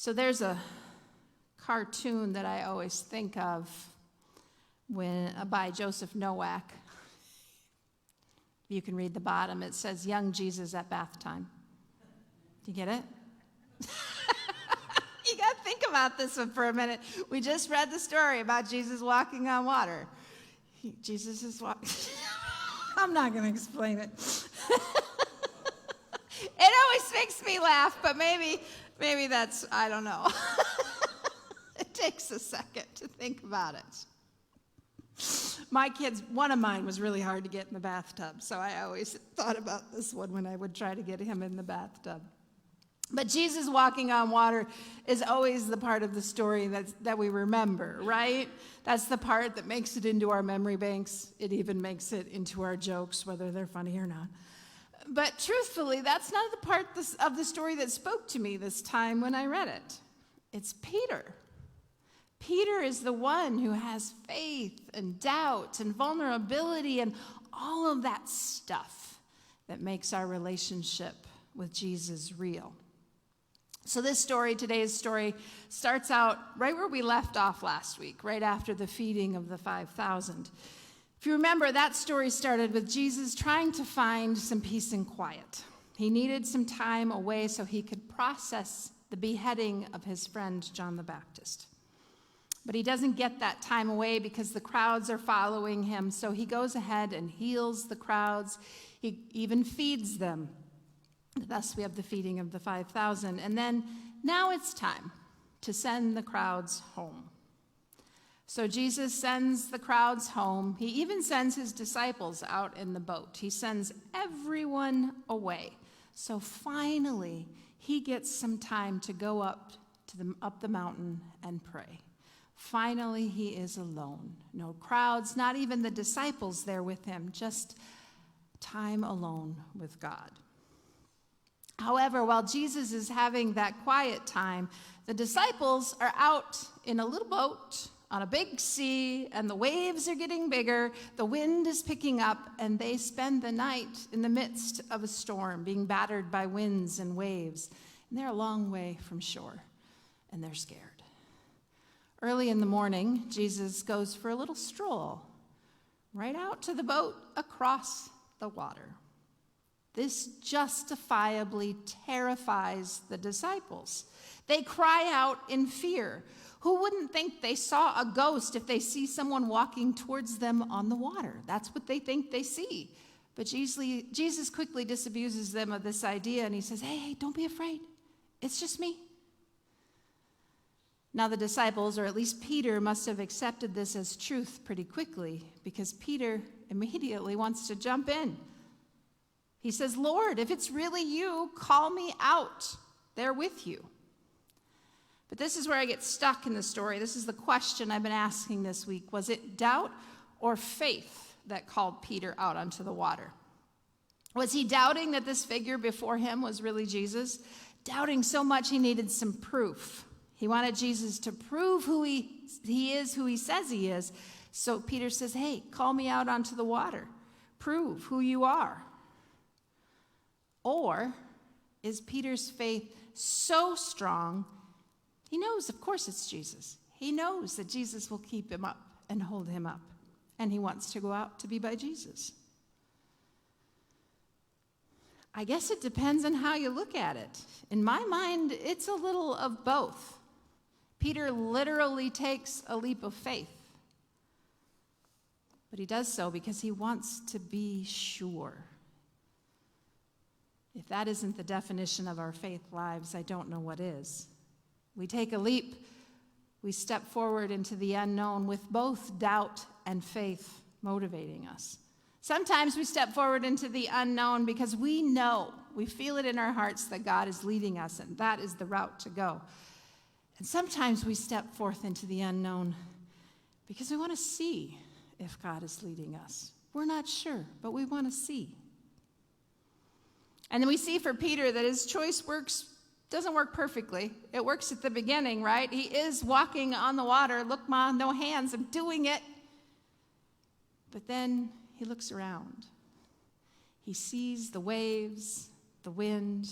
So there's a cartoon that I always think of by Joseph Nowak. You can read the bottom. It says, "Young Jesus at bath time." Do you get it? You got to think about this one for a minute. We just read the story about Jesus walking on water. Jesus is walking. I'm not going to explain it. It always makes me laugh, but maybe that's, I don't know. It takes a second to think about it. One of mine was really hard to get in the bathtub, so I always thought about this one when I would try to get him in the bathtub. But Jesus walking on water is always the part of the story that we remember, right? That's the part that makes it into our memory banks. It even makes it into our jokes, whether they're funny or not. But truthfully, that's not the part of the story that spoke to me this time when I read it. It's Peter. Peter is the one who has faith and doubt and vulnerability and all of that stuff that makes our relationship with Jesus real. So today's story, starts out right where we left off last week, right after the feeding of the 5,000. If you remember, that story started with Jesus trying to find some peace and quiet. He needed some time away so he could process the beheading of his friend John the Baptist. But he doesn't get that time away because the crowds are following him, so he goes ahead and heals the crowds. He even feeds them. Thus, we have the feeding of the 5,000. And then, now it's time to send the crowds home. So Jesus sends the crowds home. He even sends his disciples out in the boat. He sends everyone away. So finally, he gets some time to go up the mountain and pray. Finally, he is alone. No crowds, not even the disciples there with him, just time alone with God. However, while Jesus is having that quiet time, the disciples are out in a little boat on a big sea, and the waves are getting bigger, the wind is picking up, and they spend the night in the midst of a storm, being battered by winds and waves. And they're a long way from shore, and they're scared. Early in the morning, Jesus goes for a little stroll right out to the boat across the water. This justifiably terrifies the disciples. They cry out in fear. Who wouldn't think they saw a ghost if they see someone walking towards them on the water? That's what they think they see. But Jesus quickly disabuses them of this idea, and he says, hey, don't be afraid. It's just me. Now the disciples, or at least Peter, must have accepted this as truth pretty quickly, because Peter immediately wants to jump in. He says, Lord, if it's really you, call me out there with you. But this is where I get stuck in the story. This is the question I've been asking this week. Was it doubt or faith that called Peter out onto the water? Was he doubting that this figure before him was really Jesus? Doubting so much he needed some proof. He wanted Jesus to prove who he is, who he says he is. So Peter says, hey, call me out onto the water. Prove who you are. Or is Peter's faith so strong, he knows, of course, it's Jesus. He knows that Jesus will keep him up and hold him up, and he wants to go out to be by Jesus. I guess it depends on how you look at it. In my mind, it's a little of both. Peter literally takes a leap of faith, but he does so because he wants to be sure. If that isn't the definition of our faith lives, I don't know what is. We take a leap, we step forward into the unknown with both doubt and faith motivating us. Sometimes we step forward into the unknown because we know, we feel it in our hearts that God is leading us and that is the route to go. And sometimes we step forth into the unknown because we want to see if God is leading us. We're not sure, but we want to see. And then we see for Peter that his choice doesn't work perfectly. It works at the beginning, right? He is walking on the water. Look, Mom, no hands, I'm doing it. But then he looks around. He sees the waves, the wind,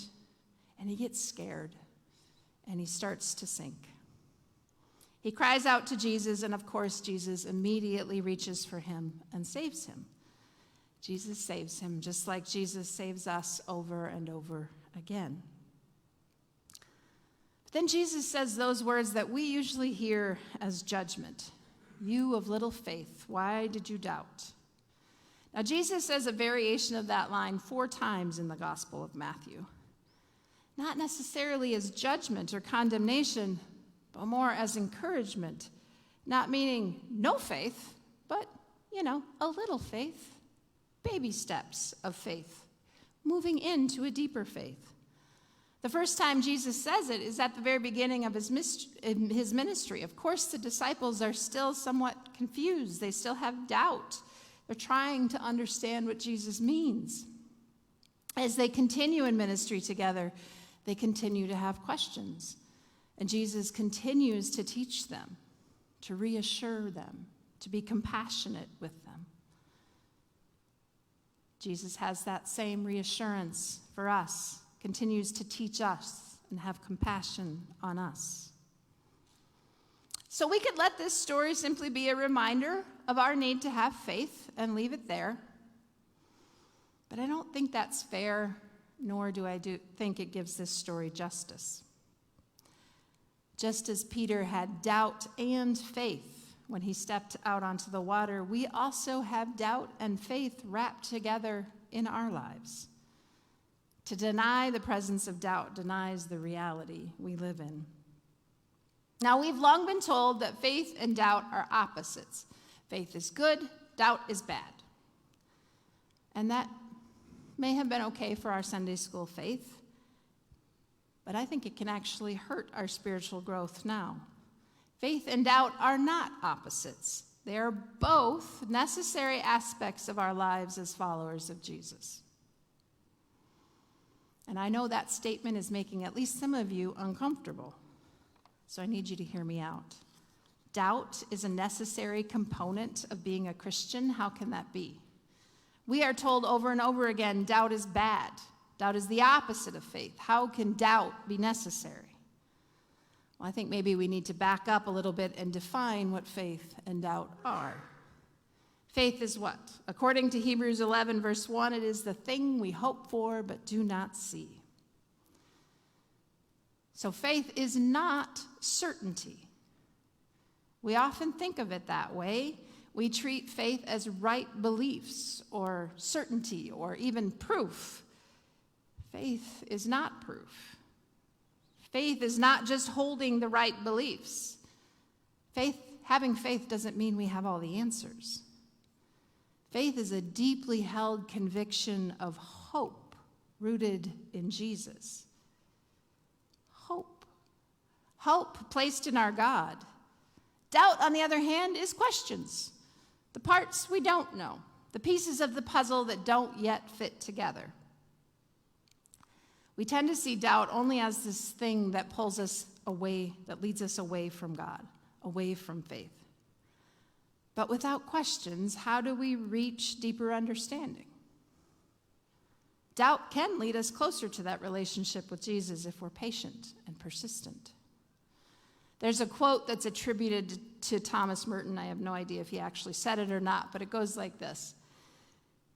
and he gets scared. and he starts to sink. He cries out to Jesus, and of course, Jesus immediately reaches for him and saves him. Jesus saves him, just like Jesus saves us over and over again. But then Jesus says those words that we usually hear as judgment. You of little faith, why did you doubt? Now, Jesus says a variation of that line 4 times in the Gospel of Matthew. Not necessarily as judgment or condemnation, but more as encouragement. Not meaning no faith, but, a little faith. Baby steps of faith, moving into a deeper faith. The first time Jesus says it is at the very beginning of his ministry. Of course, the disciples are still somewhat confused. They still have doubt. They're trying to understand what Jesus means. As they continue in ministry together, they continue to have questions. And Jesus continues to teach them, to reassure them, to be compassionate with them. Jesus has that same reassurance for us, continues to teach us and have compassion on us. So we could let this story simply be a reminder of our need to have faith and leave it there. But I don't think that's fair, nor do I think it gives this story justice. Just as Peter had doubt and faith when he stepped out onto the water, we also have doubt and faith wrapped together in our lives. To deny the presence of doubt denies the reality we live in. Now, we've long been told that faith and doubt are opposites. Faith is good, doubt is bad. And that may have been okay for our Sunday school faith, but I think it can actually hurt our spiritual growth now. Faith and doubt are not opposites. They are both necessary aspects of our lives as followers of Jesus. And I know that statement is making at least some of you uncomfortable, so I need you to hear me out. Doubt is a necessary component of being a Christian. How can that be? We are told over and over again, doubt is bad. Doubt is the opposite of faith. How can doubt be necessary? Well, I think maybe we need to back up a little bit and define what faith and doubt are. Faith is what? According to Hebrews 11, verse 1, it is the thing we hope for but do not see. So faith is not certainty. We often think of it that way. We treat faith as right beliefs or certainty or even proof. Faith is not proof. Faith is not just holding the right beliefs. Having faith doesn't mean we have all the answers. Faith is a deeply held conviction of hope rooted in Jesus. Hope. Hope placed in our God. Doubt, on the other hand, is questions. The parts we don't know. The pieces of the puzzle that don't yet fit together. We tend to see doubt only as this thing that pulls us away, that leads us away from God, away from faith. But without questions, how do we reach deeper understanding? Doubt can lead us closer to that relationship with Jesus if we're patient and persistent. There's a quote that's attributed to Thomas Merton. I have no idea if he actually said it or not, but it goes like this.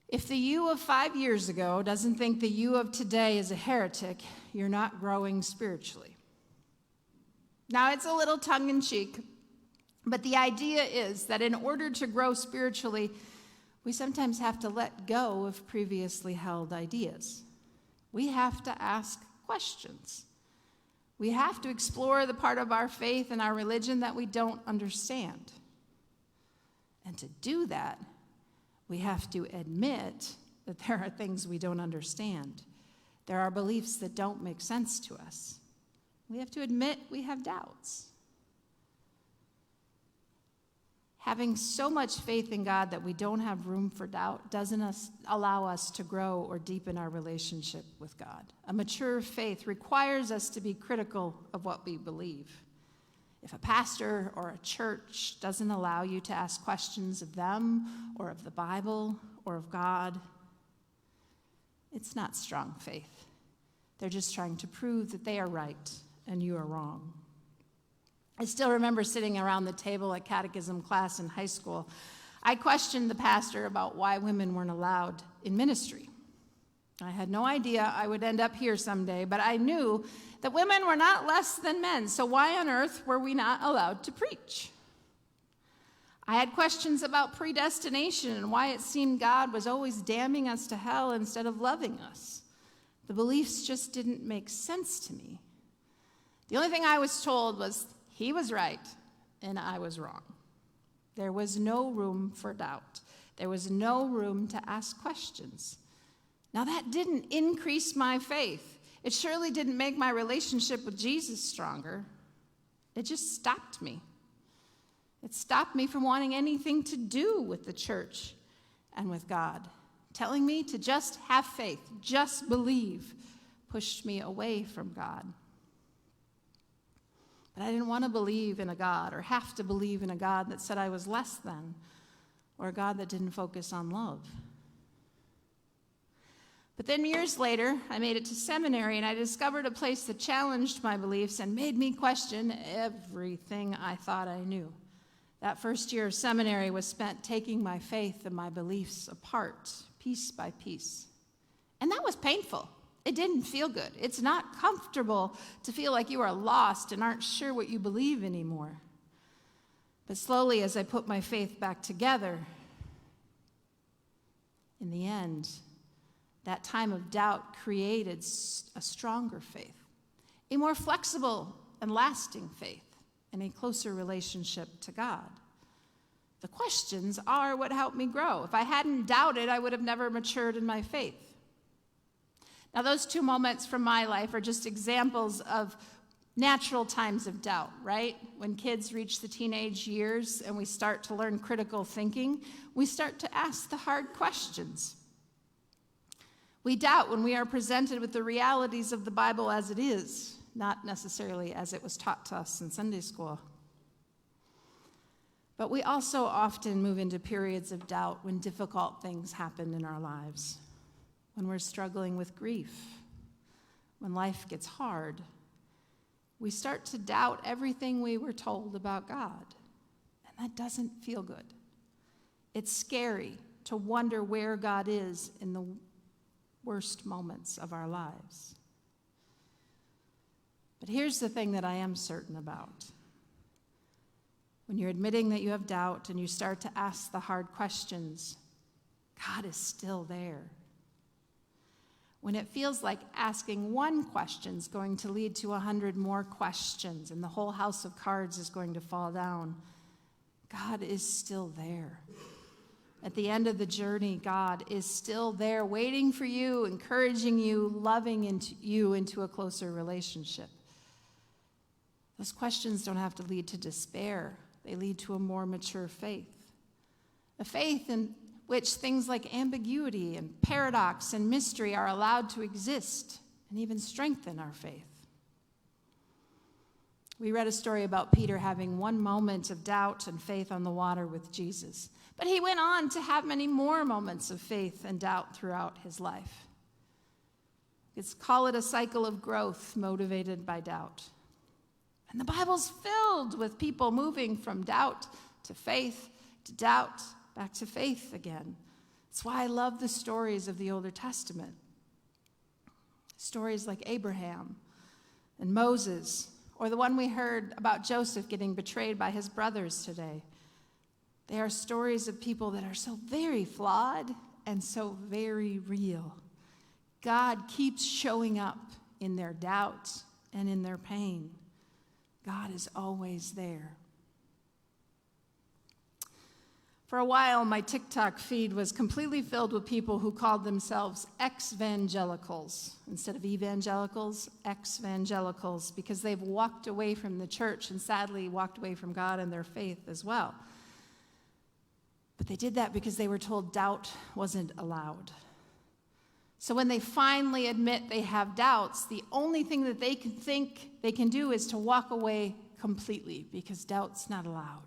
If the you of 5 years ago doesn't think the you of today is a heretic, you're not growing spiritually. Now, it's a little tongue-in-cheek, but the idea is that in order to grow spiritually, we sometimes have to let go of previously held ideas. We have to ask questions. We have to explore the part of our faith and our religion that we don't understand. And to do that, we have to admit that there are things we don't understand. There are beliefs that don't make sense to us. We have to admit we have doubts. Having so much faith in God that we don't have room for doubt doesn't allow us to grow or deepen our relationship with God. A mature faith requires us to be critical of what we believe. If a pastor or a church doesn't allow you to ask questions of them or of the Bible or of God, it's not strong faith. They're just trying to prove that they are right and you are wrong. I still remember sitting around the table at catechism class in high school. I questioned the pastor about why women weren't allowed in ministry. I had no idea I would end up here someday, but I knew that women were not less than men, so why on earth were we not allowed to preach? I had questions about predestination and why it seemed God was always damning us to hell instead of loving us. The beliefs just didn't make sense to me. The only thing I was told was he was right and I was wrong. There was no room for doubt. There was no room to ask questions. Now, that didn't increase my faith. It surely didn't make my relationship with Jesus stronger. It just stopped me. It stopped me from wanting anything to do with the church and with God. Telling me to just have faith, just believe, pushed me away from God. But I didn't want to believe in a God or have to believe in a God that said I was less than, or a God that didn't focus on love. But then years later, I made it to seminary and I discovered a place that challenged my beliefs and made me question everything I thought I knew. That first year of seminary was spent taking my faith and my beliefs apart, piece by piece. And that was painful. It didn't feel good. It's not comfortable to feel like you are lost and aren't sure what you believe anymore. But slowly, as I put my faith back together, in the end, that time of doubt created a stronger faith, a more flexible and lasting faith, and a closer relationship to God. The questions are what helped me grow. If I hadn't doubted, I would have never matured in my faith. Now, those two moments from my life are just examples of natural times of doubt, right? When kids reach the teenage years and we start to learn critical thinking, we start to ask the hard questions. We doubt when we are presented with the realities of the Bible as it is, not necessarily as it was taught to us in Sunday school. But we also often move into periods of doubt when difficult things happen in our lives. When we're struggling with grief, when life gets hard, we start to doubt everything we were told about God. And that doesn't feel good. It's scary to wonder where God is in the worst moments of our lives. But here's the thing that I am certain about. When you're admitting that you have doubt and you start to ask the hard questions, God is still there. When it feels like asking one question is going to lead to 100 more questions and the whole house of cards is going to fall down, God is still there. At the end of the journey, God is still there waiting for you, encouraging you, loving you into a closer relationship. Those questions don't have to lead to despair. They lead to a more mature faith. A faith in which things like ambiguity and paradox and mystery are allowed to exist and even strengthen our faith. We read a story about Peter having one moment of doubt and faith on the water with Jesus, but he went on to have many more moments of faith and doubt throughout his life. Let's call it a cycle of growth motivated by doubt. And the Bible's filled with people moving from doubt to faith, to doubt, back to faith again. That's why I love the stories of the Old Testament. Stories like Abraham and Moses, or the one we heard about Joseph getting betrayed by his brothers today. They are stories of people that are so very flawed and so very real. God keeps showing up in their doubt and in their pain. God is always there. For a while, my TikTok feed was completely filled with people who called themselves ex-evangelicals. Instead of evangelicals, ex-evangelicals, because they've walked away from the church and sadly walked away from God and their faith as well. But they did that because they were told doubt wasn't allowed. So when they finally admit they have doubts, the only thing that they can think they can do is to walk away completely because doubt's not allowed.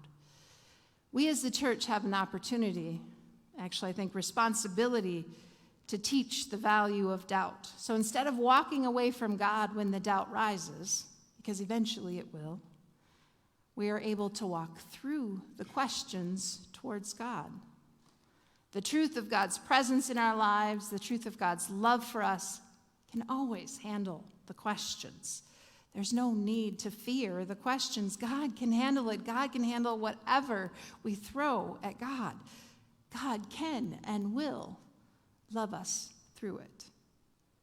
We as the church have an opportunity, actually I think responsibility, to teach the value of doubt. So instead of walking away from God when the doubt rises, because eventually it will, we are able to walk through the questions towards God. The truth of God's presence in our lives, the truth of God's love for us, can always handle the questions. There's no need to fear the questions. God can handle it. God can handle whatever we throw at God. God can and will love us through it.